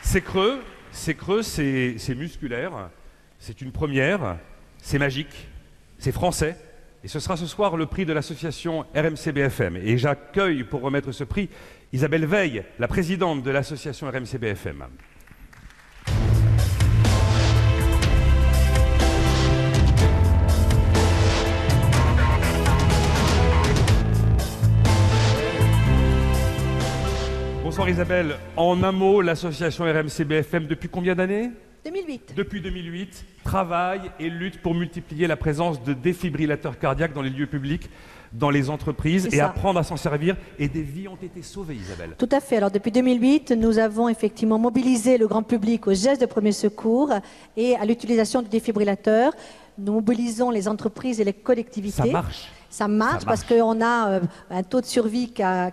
C'est creux, c'est musculaire, c'est une première, c'est magique, c'est français. Et ce sera ce soir le prix de l'association RMC-BFM. Et j'accueille pour remettre ce prix Isabelle Veil, la présidente de l'association RMC-BFM. Bonsoir Isabelle. En un mot, l'association RMC-BFM, depuis combien d'années ? 2008. Depuis 2008, travaille et lutte pour multiplier la présence de défibrillateurs cardiaques dans les lieux publics, dans les entreprises, et apprendre à s'en servir. Et des vies ont été sauvées, Isabelle. Tout à fait. Alors depuis 2008, nous avons effectivement mobilisé le grand public aux gestes de premier secours et à l'utilisation du défibrillateur. Nous mobilisons les entreprises et les collectivités. Ça marche. Ça marche parce qu'on a un taux de survie qui a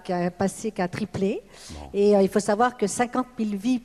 triplé. Bon. Et il faut savoir que 50 000 vies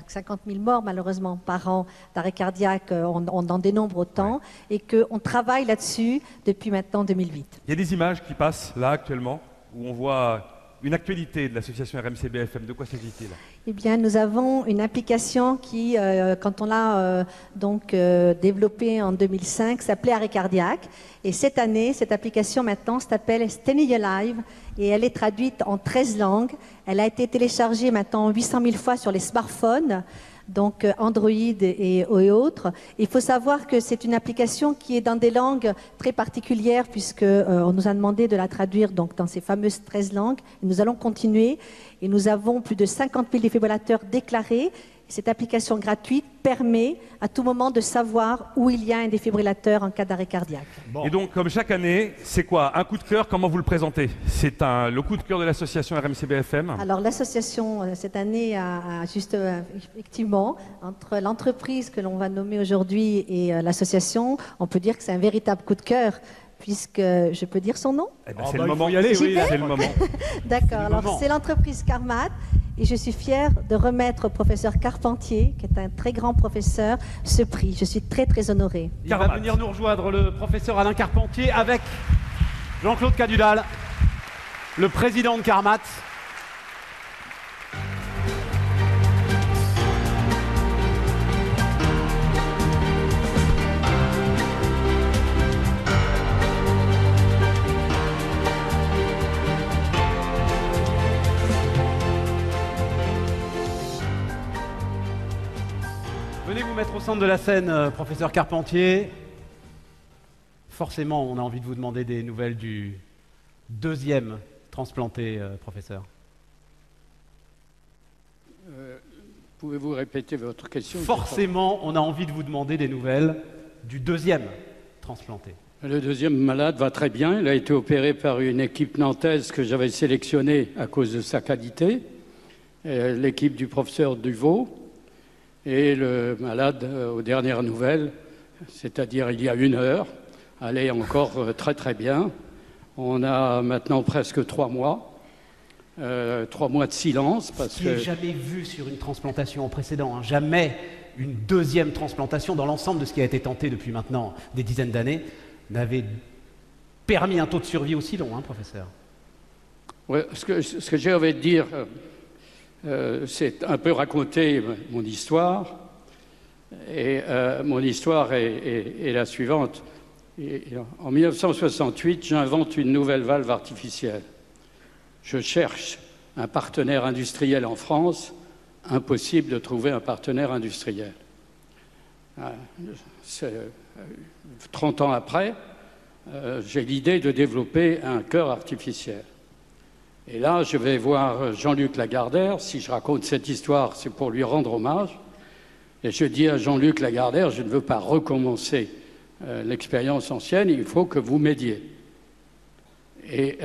50 000 morts malheureusement par an d'arrêt cardiaque, on en dénombre autant. Ouais. Et qu'on travaille là-dessus depuis maintenant 2008. Il y a des images qui passent là actuellement où on voit une actualité de l'association RMC-BFM. De quoi s'agit-il ? Eh bien, nous avons une application qui, quand on l'a développée en 2005, s'appelait Arrêt cardiaque. Et cette année, cette application maintenant s'appelle Staying Alive et elle est traduite en 13 langues. Elle a été téléchargée maintenant 800 000 fois sur les smartphones, donc Android et autres. Il faut savoir que c'est une application qui est dans des langues très particulières puisqu'on nous a demandé de la traduire donc, dans ces fameuses 13 langues. Nous allons continuer et nous avons plus de 50 000 défibrillateurs déclarés. Cette application gratuite permet à tout moment de savoir où il y a un défibrillateur en cas d'arrêt cardiaque. Bon. Et donc, comme chaque année, c'est quoi un coup de cœur? Comment vous le présentez? C'est le coup de cœur de l'association RMC-BFM. Alors, l'association, cette année, a juste, effectivement, entre l'entreprise que l'on va nommer aujourd'hui et l'association, on peut dire que c'est un véritable coup de cœur. Puisque je peux dire son nom? Eh ben, c'est le moment d'y aller, oui, c'est le moment. D'accord, alors c'est l'entreprise Carmat et je suis fière de remettre au professeur Carpentier, qui est un très grand professeur, ce prix. Je suis très très honorée. Il va venir nous rejoindre le professeur Alain Carpentier avec Jean-Claude Cadudal, le président de Carmat. Venez vous mettre au centre de la scène, professeur Carpentier. Forcément, on a envie de vous demander des nouvelles du deuxième transplanté, professeur. Pouvez-vous répéter votre question? Forcément, on a envie de vous demander des nouvelles du deuxième transplanté. Le deuxième malade va très bien. Il a été opéré par une équipe nantaise que j'avais sélectionnée à cause de sa qualité, l'équipe du professeur Duvaux. Et le malade, aux dernières nouvelles, c'est-à-dire il y a 1 heure, allait encore très très bien. On a maintenant presque 3 mois. 3 mois de silence. Parce Ce qui n'est jamais vu sur une transplantation précédente. Hein. Jamais une deuxième transplantation dans l'ensemble de ce qui a été tenté depuis maintenant des dizaines d'années n'avait permis un taux de survie aussi long, hein, professeur. Ouais, ce que j'ai envie de dire... c'est un peu raconter mon histoire. Et mon histoire est la suivante. En 1968, j'invente une nouvelle valve artificielle. Je cherche un partenaire industriel en France. Impossible de trouver un partenaire industriel. 30 ans après, j'ai l'idée de développer un cœur artificiel. Et là, je vais voir Jean-Luc Lagardère. Si je raconte cette histoire, c'est pour lui rendre hommage. Et je dis à Jean-Luc Lagardère, je ne veux pas recommencer l'expérience ancienne, il faut que vous m'aidiez. Et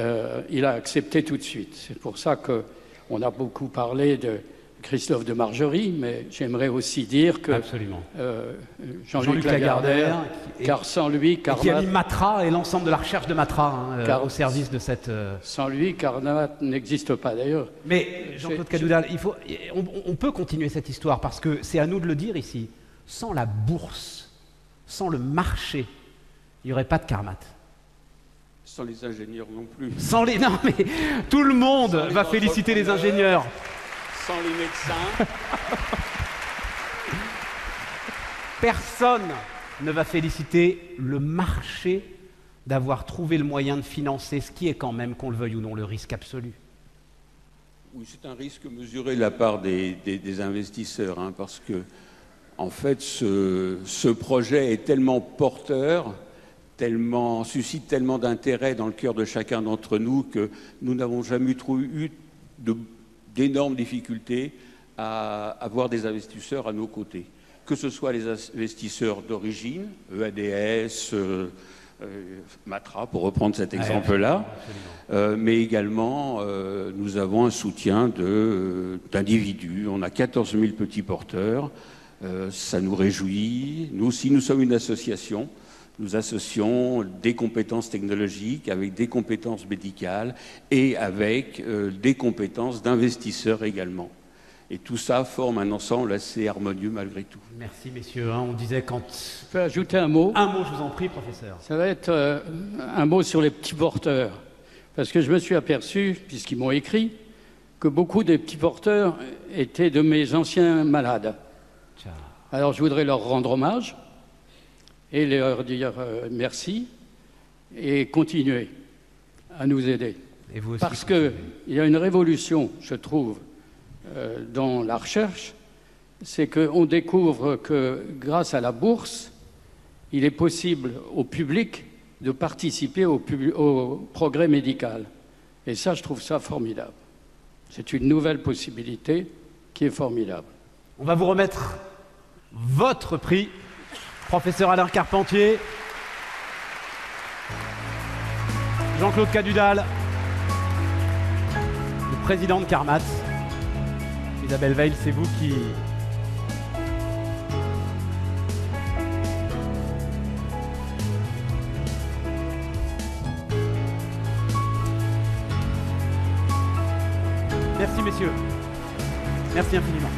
il a accepté tout de suite. C'est pour ça qu'on a beaucoup parlé de Christophe de Margerie, mais j'aimerais aussi dire que Jean-Luc Lagardère, car sans lui, Carmat... qui a mis Matra et l'ensemble de la recherche de Matra au service de cette... Sans lui, Carmat n'existe pas d'ailleurs. Mais Jean-Claude Cadudal, on peut continuer cette histoire parce que c'est à nous de le dire ici. Sans la bourse, sans le marché, il n'y aurait pas de Carmat. Sans les ingénieurs non plus. Non, mais tout le monde va féliciter les ingénieurs. Sans les médecins. personne ne va féliciter le marché d'avoir trouvé le moyen de financer ce qui est quand même, qu'on le veuille ou non, le risque absolu. Oui, c'est un risque mesuré de la part des investisseurs, hein, parce que, en fait, ce projet est tellement porteur, suscite tellement d'intérêt dans le cœur de chacun d'entre nous que nous n'avons jamais eu d'énormes difficultés à avoir des investisseurs à nos côtés. Que ce soit les investisseurs d'origine, EADS, Matra, pour reprendre cet exemple-là, mais également nous avons un soutien d'individus. On a 14 000 petits porteurs, ça nous réjouit. Nous aussi, nous sommes une association. Nous associons des compétences technologiques avec des compétences médicales et avec des compétences d'investisseurs également. Et tout ça forme un ensemble assez harmonieux malgré tout. Merci messieurs. On disait quand... Je peux ajouter un mot? Un mot, je vous en prie, professeur. Ça va être un mot sur les petits porteurs. Parce que je me suis aperçu, puisqu'ils m'ont écrit, que beaucoup des petits porteurs étaient de mes anciens malades. Ciao. Alors je voudrais leur rendre hommage et leur dire merci et continuer à nous aider. Et vous aussi, parce qu'il y a une révolution, je trouve, dans la recherche, c'est qu'on découvre que grâce à la bourse, il est possible au public de participer au progrès médical. Et ça, je trouve ça formidable. C'est une nouvelle possibilité qui est formidable. On va vous remettre votre prix, professeur Alain Carpentier, Jean-Claude Cadudal, le président de Carmat. Isabelle Veil, c'est vous qui... Merci messieurs. Merci infiniment.